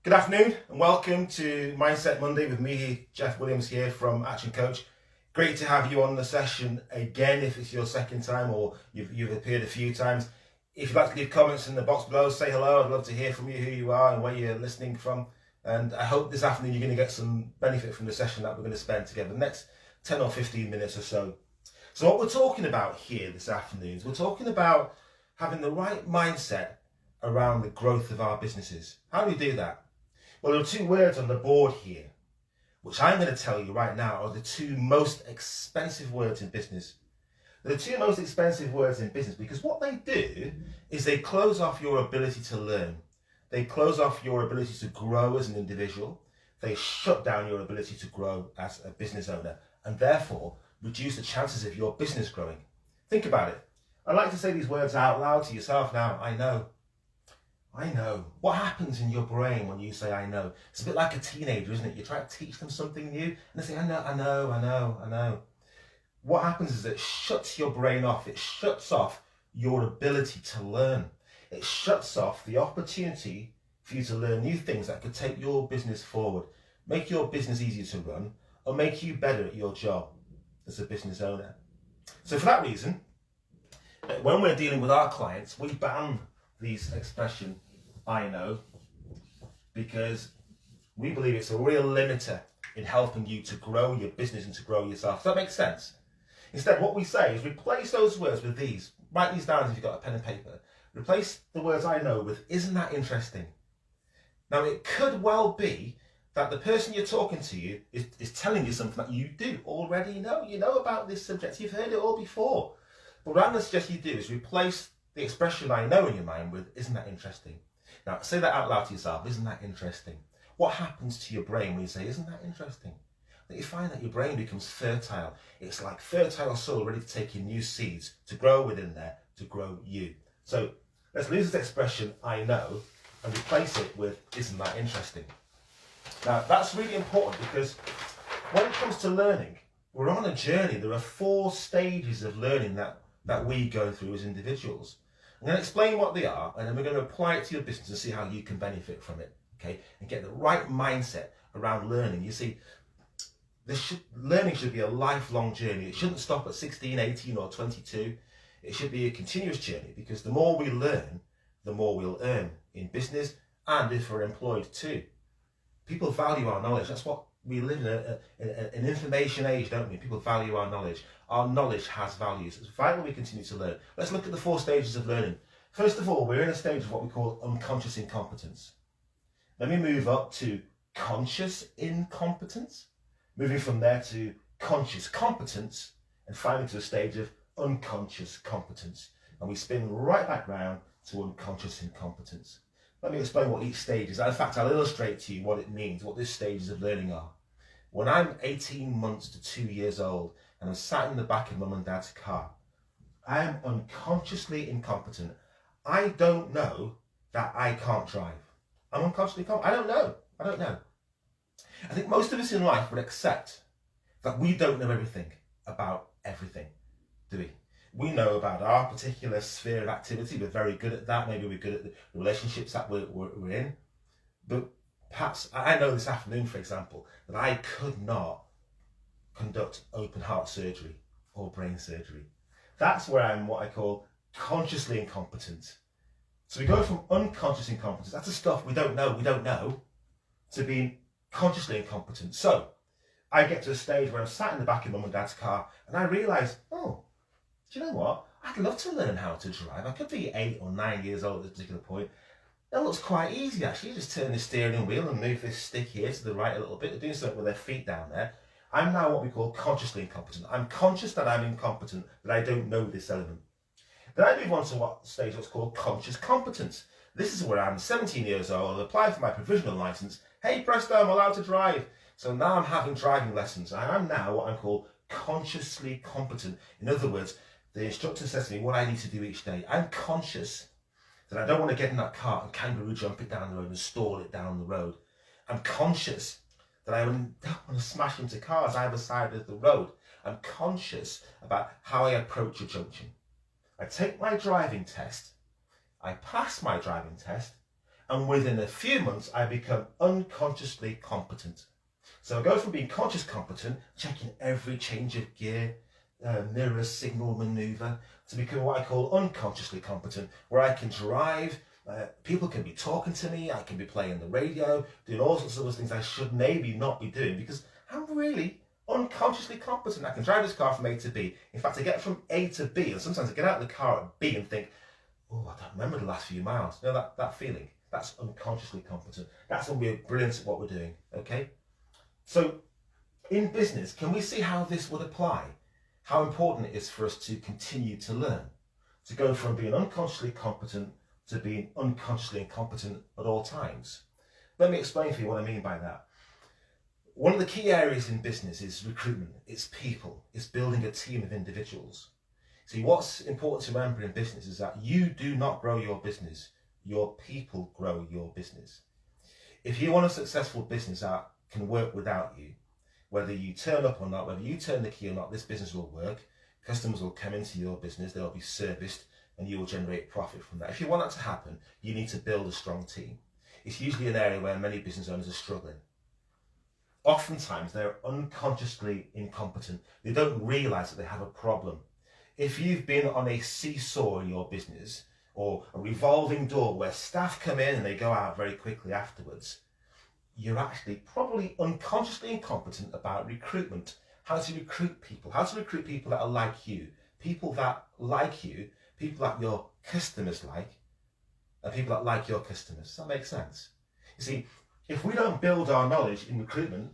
Good afternoon and welcome to Mindset Monday with me, Jeff Williams here from Action Coach. Great to have you on the session again if it's your second time or you've appeared a few times. If you'd like to leave comments in the box below, say hello. I'd love to hear from you, who you are and where you're listening from. And I hope this afternoon you're going to get some benefit from the session that we're going to spend together the next 10 or 15 minutes or so. So what we're talking about here this afternoon is we're talking about having the right mindset around the growth of our businesses. How do we do that? Well, there are two words on the board here, which I'm going to tell you right now are the two most expensive words in business. They're the two most expensive words in business because what they do is they close off your ability to learn. They close off your ability to grow as an individual. They shut down your ability to grow as a business owner and therefore reduce the chances of your business growing. Think about it. I'd like to say these words out loud to yourself now. I know. What happens in your brain when you say I know? It's a bit like a teenager, isn't it? You try to teach them something new and they say, I know. What happens is it shuts your brain off. It shuts off your ability to learn. It shuts off the opportunity for you to learn new things that could take your business forward, make your business easier to run, or make you better at your job as a business owner. So for that reason, when we're dealing with our clients, we ban these expression, I know, because we believe it's a real limiter in helping you to grow your business and to grow yourself. Does that make sense? Instead, what we say is replace those words with these. Write these down if you've got a pen and paper. Replace the words I know with, isn't that interesting? Now, it could well be that the person you're talking to you is telling you something that you do already know. You know about this subject. You've heard it all before. But what I'm going to suggest you do is replace the expression I know in your mind with, isn't that interesting? Now, say that out loud to yourself, isn't that interesting? What happens to your brain when you say, isn't that interesting? That you find that your brain becomes fertile. It's like fertile soil ready to take in new seeds to grow within there, to grow you. So let's lose this expression, I know, and replace it with, isn't that interesting? Now, that's really important because when it comes to learning, we're on a journey. There are 4 stages of learning that we go through as individuals. I'm going to explain what they are, and then we're going to apply it to your business and see how you can benefit from it, okay? And get the right mindset around learning. You see, learning should be a lifelong journey. It shouldn't stop at 16, 18, or 22. It should be a continuous journey because the more we learn, the more we'll earn in business and if we're employed too. People value our knowledge. That's what we live in an information age, don't we? People value our knowledge. Our knowledge has values. It's vital we continue to learn. Let's look at the 4 stages of learning. First of all, we're in a stage of what we call unconscious incompetence. Then we move up to conscious incompetence, moving from there to conscious competence, and finally to a stage of unconscious competence. And we spin right back round to unconscious incompetence. Let me explain what each stage is. In fact, I'll illustrate to you what it means, what these stages of learning are. When I'm 18 months to 2 years old and I'm sat in the back of mum and dad's car, I am unconsciously incompetent. I don't know that I can't drive. I'm unconsciously incompetent. I don't know. I think most of us in life would accept that we don't know everything about everything, do we? We know about our particular sphere of activity. We're very good at that. Maybe we're good at the relationships that we're in. But perhaps, I know this afternoon, for example, that I could not conduct open heart surgery or brain surgery. That's where I'm what I call consciously incompetent. So we go from unconscious incompetence, that's the stuff we don't know, to being consciously incompetent. So I get to a stage where I'm sat in the back of mum and dad's car and I realise, do you know what? I'd love to learn how to drive. I could be 8 or 9 years old at this particular point. That looks quite easy actually. You just turn the steering wheel and move this stick here to the right a little bit. They're doing something with their feet down there. I'm now what we call consciously incompetent. I'm conscious that I'm incompetent, that I don't know this element. Then I move on to what's called conscious competence. This is where I'm 17 years old, I've applied for my provisional licence. Hey presto, I'm allowed to drive. So now I'm having driving lessons. I am now what I'm called consciously competent. In other words, the instructor says to me what I need to do each day. I'm conscious that I don't want to get in that car and kangaroo jump it down the road and stall it down the road. I'm conscious that I don't want to smash into cars either side of the road. I'm conscious about how I approach a junction. I take my driving test, I pass my driving test, And within a few months, I become unconsciously competent. So I go from being conscious competent, checking every change of gear, mirror, signal, maneuver, to become what I call unconsciously competent, where I can drive, people can be talking to me, I can be playing the radio, doing all sorts of other things I should maybe not be doing because I'm really unconsciously competent. I can drive this car from A to B. In fact, I get from A to B, and sometimes I get out of the car at B and think, oh, I don't remember the last few miles. You know, that feeling? That's unconsciously competent. That's when we're brilliant at what we're doing, okay? So in business, can we see how this would apply? How important it is for us to continue to learn, to go from being unconsciously competent to being unconsciously incompetent at all times. Let me explain for you what I mean by that. One of the key areas in business is recruitment. It's people. It's building a team of individuals. See, what's important to remember in business is that you do not grow your business. Your people grow your business. If you want a successful business that can work without you, whether you turn up or not, whether you turn the key or not, this business will work. Customers will come into your business, they'll be serviced, and you will generate profit from that. If you want that to happen, you need to build a strong team. It's usually an area where many business owners are struggling. Oftentimes, they're unconsciously incompetent. They don't realize that they have a problem. If you've been on a seesaw in your business, or a revolving door where staff come in and they go out very quickly afterwards, you're actually probably unconsciously incompetent about recruitment. How to recruit people that are like you, people that like you, people that your customers like, and people that like your customers. Does that make sense? You see, if we don't build our knowledge in recruitment,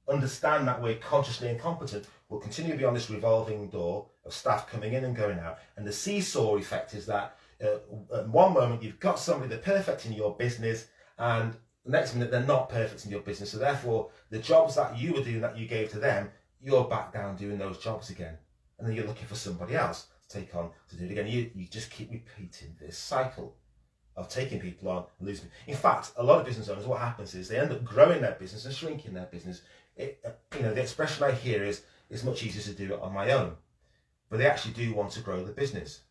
understand that we're consciously incompetent, we'll continue to be on this revolving door of staff coming in and going out. And the seesaw effect is that at one moment you've got somebody that's perfect in your business, and the next minute they're not perfect in your business. So therefore, the jobs that you were doing that you gave to them, you're back down doing those jobs again. And then you're looking for somebody else to take on to do it again. You just keep repeating this cycle of taking people on and losing. In fact, a lot of business owners, what happens is they end up growing their business and shrinking their business. The expression I hear is, it's much easier to do it on my own. But they actually do want to grow the business.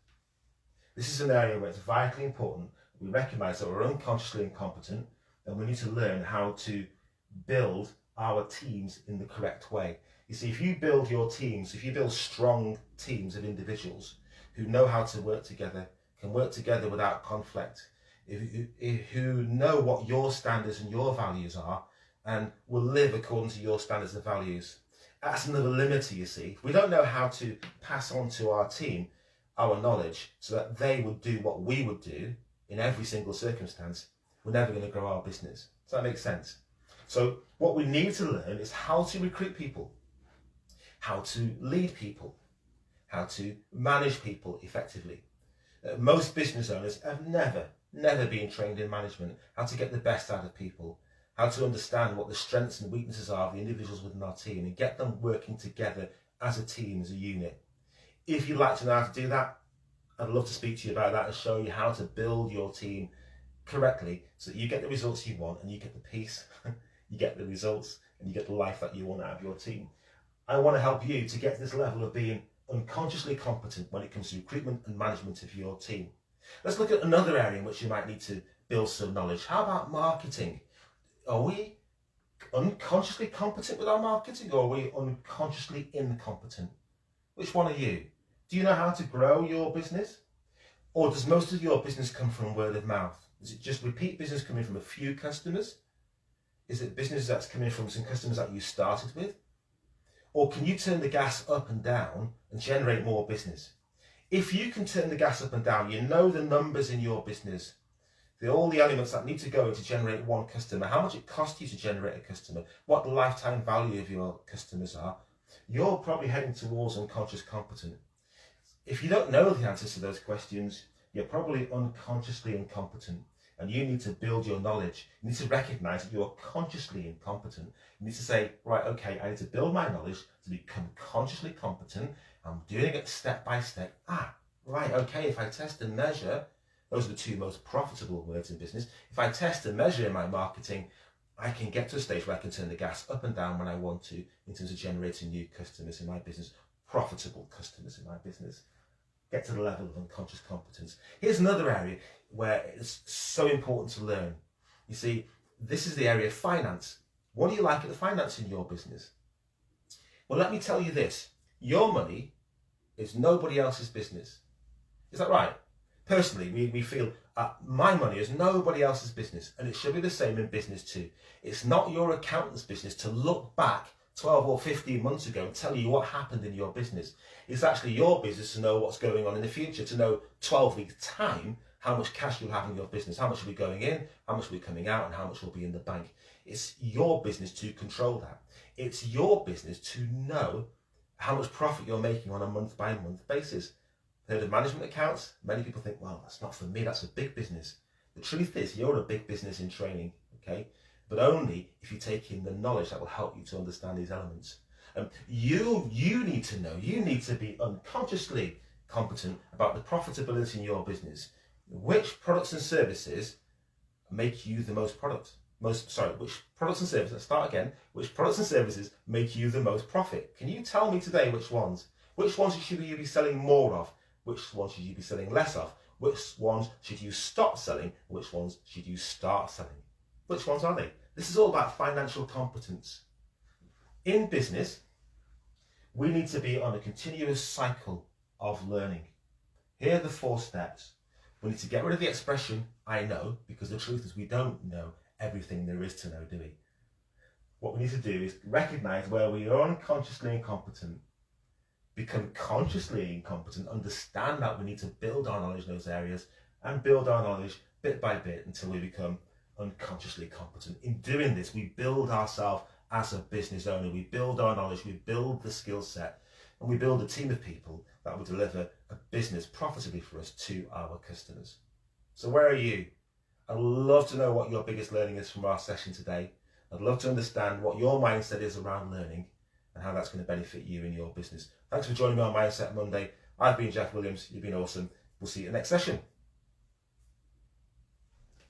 This is an area where it's vitally important. We recognise that we're unconsciously incompetent, and we need to learn how to build our teams in the correct way. You see, if you build your teams, if you build strong teams of individuals who know how to work together, can work together without conflict, who know what your standards and your values are, and will live according to your standards and values. That's another limiter, you see. If we don't know how to pass on to our team our knowledge so that they would do what we would do in every single circumstance, we're never going to grow our business. Does that make sense? So what we need to learn is how to recruit people, how to lead people, how to manage people effectively. Most business owners have never been trained in management, how to get the best out of people, how to understand what the strengths and weaknesses are of the individuals within our team and get them working together as a team, as a unit. If you'd like to know how to do that, I'd love to speak to you about that and show you how to build your team correctly so that you get the results you want and you get the peace, you get the results, and you get the life that you want out of your team. I want to help you to get to this level of being unconsciously competent when it comes to recruitment and management of your team. Let's look at another area in which you might need to build some knowledge. How about marketing? Are we unconsciously competent with our marketing, or are we unconsciously incompetent? Which one are you? Do you know how to grow your business? Or does most of your business come from word of mouth? Is it just repeat business coming from a few customers? Is it business that's coming from some customers that you started with? Or can you turn the gas up and down and generate more business? If you can turn the gas up and down, you know the numbers in your business, all the elements that need to go in to generate one customer, how much it costs you to generate a customer, what the lifetime value of your customers are, you're probably heading towards unconscious competent. If you don't know the answers to those questions, you're probably unconsciously incompetent, and you need to build your knowledge. You need to recognize that you're consciously incompetent. You need to say, right, okay, I need to build my knowledge to become consciously competent. I'm doing it step by step. Right, okay, if I test and measure, those are the two most profitable words in business. If I test and measure in my marketing, I can get to a stage where I can turn the gas up and down when I want to in terms of generating new customers in my business, profitable customers in my business. get to the level of unconscious competence. Here's another area where it's so important to learn. You see, this is the area of finance. What do you like at the finance in your business? Well, let me tell you this. Your money is nobody else's business. Is that right? Personally, we feel my money is nobody else's business, and it should be the same in business too. It's not your accountant's business to look back 12 or 15 months ago and tell you what happened in your business. It's actually your business to know what's going on in the future, to know 12 weeks' time how much cash you'll have in your business, how much will be going in, how much will be coming out, and how much will be in the bank. It's your business to control that. It's your business to know how much profit you're making on a month-by-month basis. Heard of management accounts? Many people think, well, that's not for me, that's a big business. The truth is, you're a big business in training, okay? But only if you take in the knowledge that will help you to understand these elements. You need to know, you need to be unconsciously competent about the profitability in your business. Which products and services make you the most which products and services, let's start again, which products and services make you the most profit? Can you tell me today which ones? Which ones should you be selling more of? Which ones should you be selling less of? Which ones should you stop selling? Which ones should you start selling? Which ones are they? This is all about financial competence. In business, we need to be on a continuous cycle of learning. Here are the 4 steps. We need to get rid of the expression, I know, because the truth is we don't know everything there is to know, do we? What we need to do is recognize where we are unconsciously incompetent, become consciously incompetent, understand that we need to build our knowledge in those areas, and build our knowledge bit by bit until we become unconsciously competent. In doing this, we build ourselves as a business owner, we build our knowledge, we build the skill set, and we build a team of people that will deliver a business profitably for us to our customers. So where are you? I'd love to know what your biggest learning is from our session today. I'd love to understand what your mindset is around learning and how that's going to benefit you in your business. Thanks for joining me on Mindset Monday. I've been Jeff Williams. You've been awesome. We'll see you at the next session.